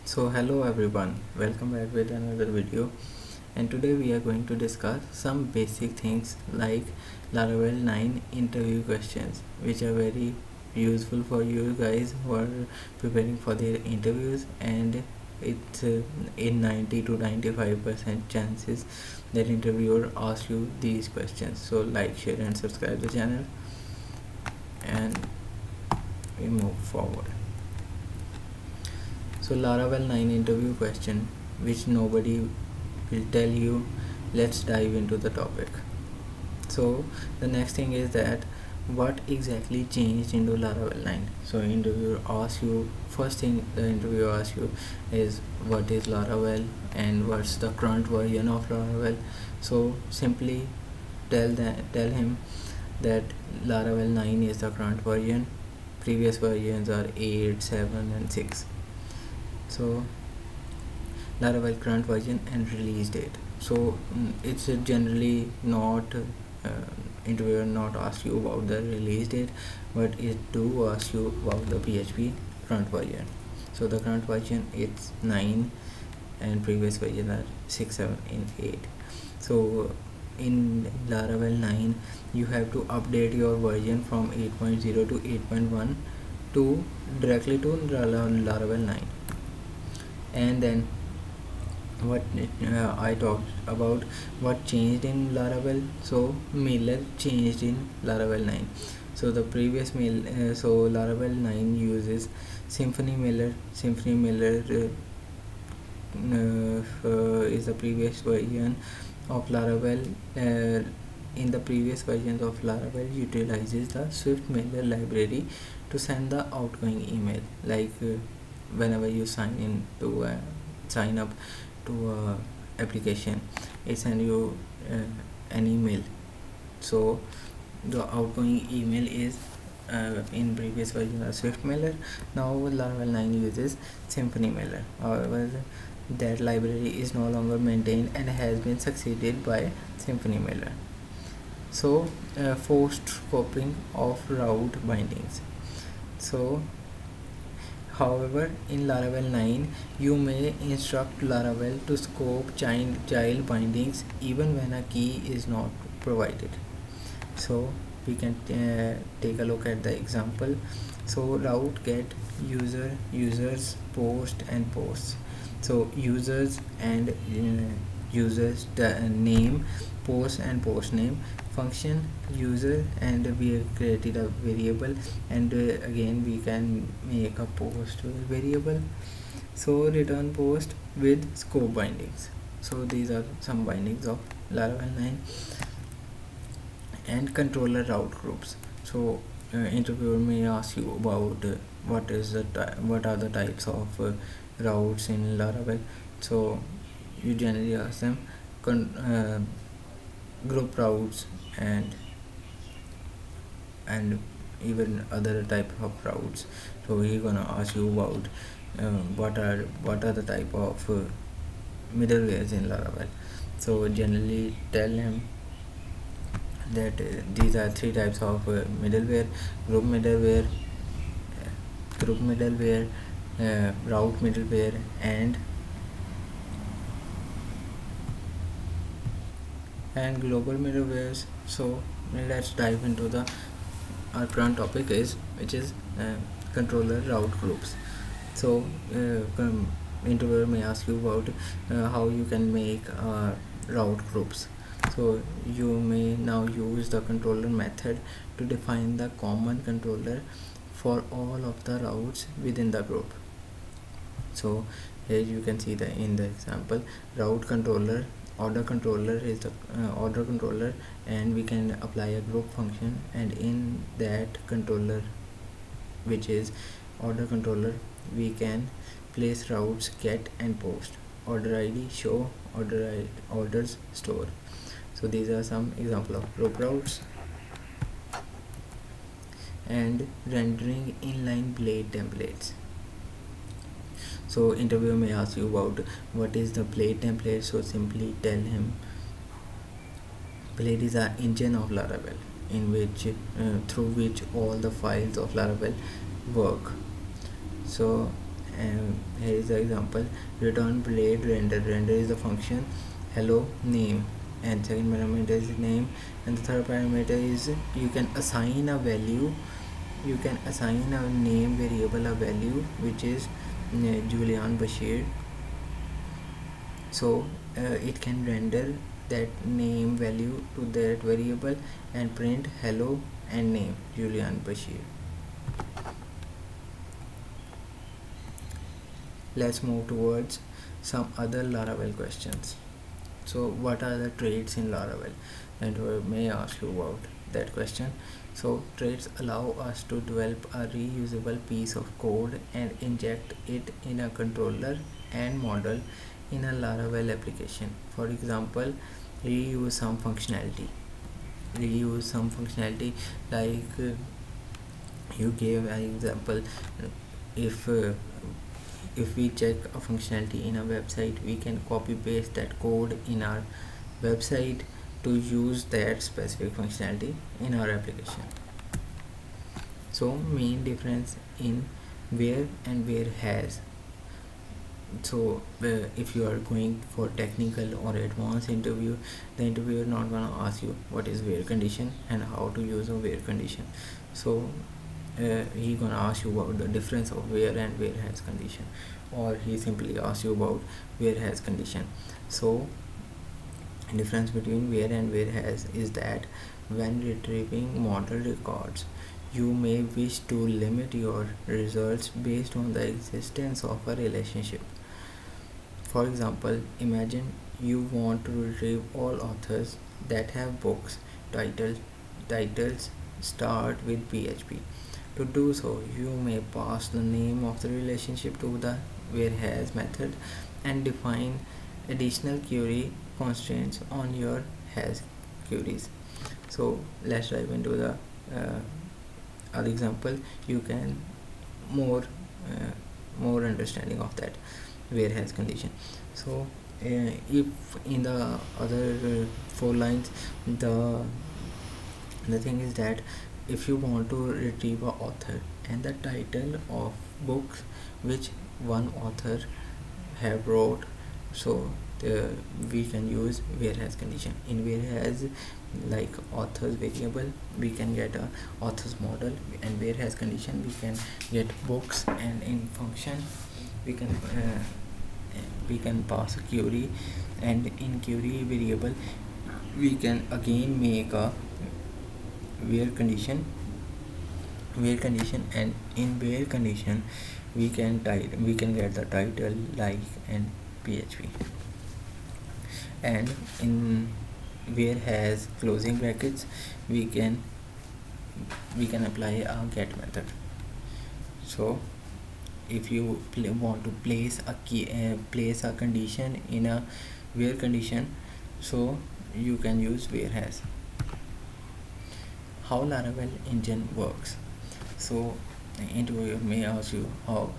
So hello everyone, welcome back with another video, and today we are going to discuss some basic things like Laravel 9 interview questions, which are very useful for you guys who are preparing for their interviews, and it's in 90 to 95% chances that interviewer asks you these questions. So like, share and subscribe the channel, and we move forward. So Laravel 9 interview question which nobody will tell you. Let's dive into the topic. So the next thing is that what exactly changed into Laravel 9. So interviewer asks you, first thing the interviewer asks you is what is Laravel and what's the current version of Laravel. So simply tell him that Laravel 9 is the current version. Previous versions are 8, 7 and 6. So Laravel current version and release date. So it's generally not interviewer not ask you about the release date, but it do ask you about the PHP current version. So the current version is 9 and previous version are 6, 7 and 8. So in Laravel 9 you have to update your version from 8.0 to 8.1 to directly to Laravel 9. And then what I talked about what changed in Laravel. So mailer changed in Laravel 9. So the previous so Laravel 9 uses Symfony mailer. Symfony mailer is the previous version of Laravel. In the previous versions of Laravel utilizes the Swift mailer library to send the outgoing email, like whenever you sign up to a application, it send you an email. So the outgoing email is in previous version of Swift mailer. Now Laravel 9 uses Symfony mailer. However, that library is no longer maintained and has been succeeded by Symfony mailer. So forced scoping of route bindings. So however, in Laravel 9, you may instruct Laravel to scope child bindings even when a key is not provided. So we can take a look at the example. So route get users post and posts. So users and users name, post and post name, function user, and we have created a variable, and again we can make a post variable. So return post with scope bindings. So these are some bindings of Laravel 9. And controller route groups. So interviewer may ask you about what are the types of routes in Laravel. So you generally ask them group routes and even other type of routes. So he's gonna ask you about what are the type of middlewares in Laravel. So generally tell him that these are three types of middleware: group middleware, route middleware, and global middlewares. So let's dive into the our current topic is which is controller route groups. So interviewer may ask you about how you can make route groups. So you may now use the controller method to define the common controller for all of the routes within the group. So here you can see the in the example, route controller, order controller is the order controller, and we can apply a group function, and in that controller, which is order controller, we can place routes get and post, order id show, orders store. So these are some example of group routes. And rendering inline blade templates. So interviewer may ask you about what is the blade template. So simply tell him blade is an engine of Laravel in which through which all the files of Laravel work. So Here is the example: return blade render. Render is the function, hello name, and second parameter is name, and the third parameter is you can assign a value. You can assign a name variable a value, which is Julian Bashir. So it can render that name value to that variable and print hello and name Julian Bashir. Let's move towards some other Laravel questions. So what are the traits in Laravel? And we may ask you about that question. So traits allow us to develop a reusable piece of code and inject it in a controller and model in a Laravel application. For example, reuse some functionality. Reuse some functionality like you gave an example. If if we check a functionality in a website, we can copy paste that code in our website to use that specific functionality in our application. So main difference in where and whereas. So if you are going for technical or advanced interview, the interviewer not gonna ask you what is where condition and how to use a where condition. So he gonna ask you about the difference of where and whereas condition, or he simply asks you about whereas condition. So difference between where and whereas is that when retrieving model records, you may wish to limit your results based on the existence of a relationship. For example, imagine you want to retrieve all authors that have books titles start with PHP. To do so, you may pass the name of the relationship to the whereas method and define additional query constraints on your has queries. So let's dive into the other example. You can more more understanding of that whereas condition. So if in the other four lines, the thing is that if you want to retrieve a author and the title of books which one author have wrote, so we can use whereas condition. In whereas, like authors variable, we can get a authors model, and whereas condition we can get books, and in function we can pass a query, and in query variable we can again make a where condition, and in where condition we can get the title, like, and PHP. And in whereas closing brackets we can apply a get method. So if you want to place a key place a condition in a where condition, so you can use whereas. How Laravel engine works. So interviewer may ask you how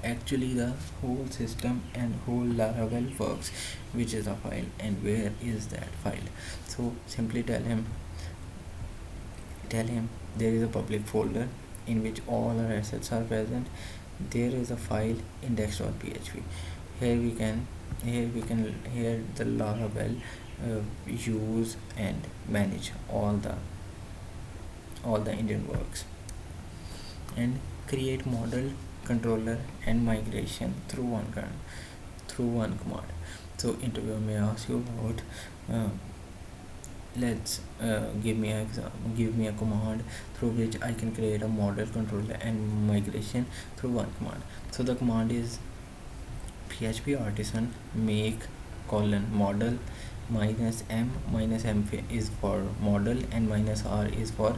actually the whole system and whole Laravel works, which is a file and where is that file. So simply tell him there is a public folder in which all our assets are present. There is a file index.php. Here the Laravel use and manage all the engine works, and create model, controller, and migration through one command. So interviewer may ask you about let's give me a command through which I can create a model, controller, and migration through one command. So the command is php artisan make model -m is for model, and -r is for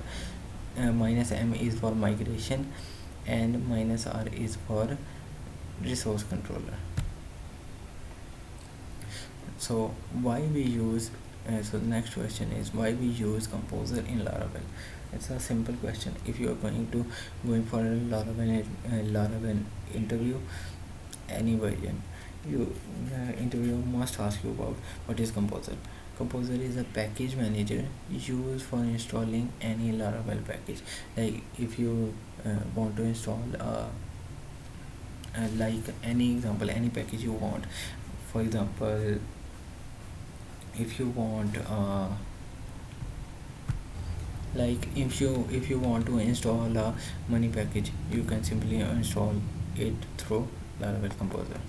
-m is for migration, and -r is for resource controller. So why we use so the next question is why we use composer in Laravel. It's a simple question. If you are going for a Laravel interview, any version, interviewer must ask you about what is composer. Composer is a package manager used for installing any Laravel package. Like if you want to install like any example, any package you want. For example, if you want like if you want to install a money package, you can simply install it through Laravel Composer.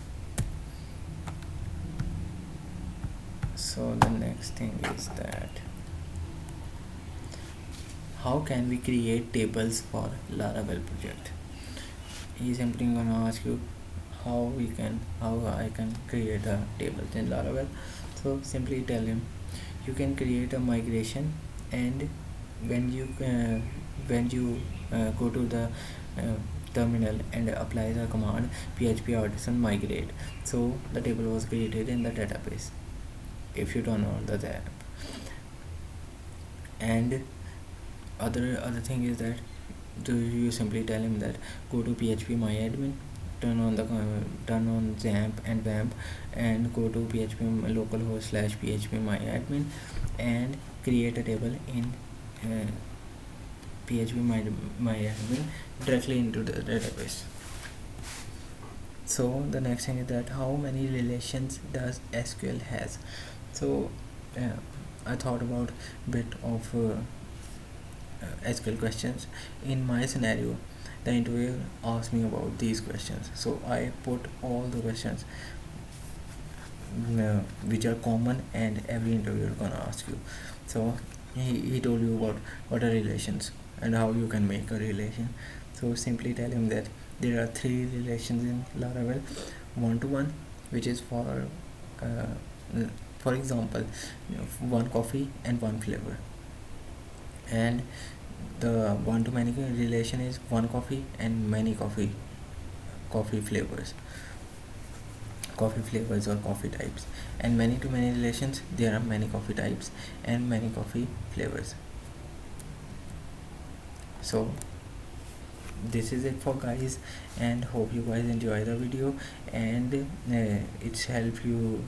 So the next thing is that how can we create tables for Laravel project. He's simply gonna ask you how I can create a table in Laravel. So simply tell him you can create a migration, and when you go to the uh, terminal and apply the command php artisan migrate, so the table was created in the database if you don't know the app. And other thing is that do you simply tell him that go to php myadmin, turn on XAMPP and WAMP, and go to php localhost / php myadmin and create a table in php myadmin directly into the database. So the next thing is that how many relations does SQL has. So I thought about bit of SQL questions. In my scenario, the interviewer asked me about these questions, so I put all the questions which are common and every interviewer gonna ask you. So he told you about what are relations and how you can make a relation. So simply tell him that there are 3 relations in Laravel: one-to-one, which is for example, one coffee and one flavor, and the one-to-many relation is one coffee and many coffee flavors, or coffee types. And many to many relations, there are many coffee types and many coffee flavors. So this is it for guys, and hope you guys enjoy the video, and it's help you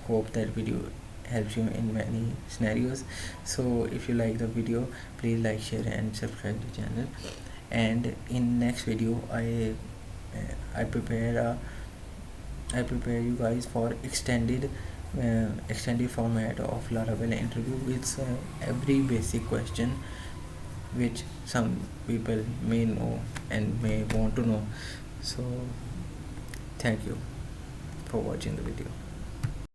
hope that video helps you in many scenarios. So if you like the video, please like, share and subscribe to the channel. And in next video I prepare you guys for extended format of Laravel interview with every basic question which some people may know and may want to know. So thank you for watching the video.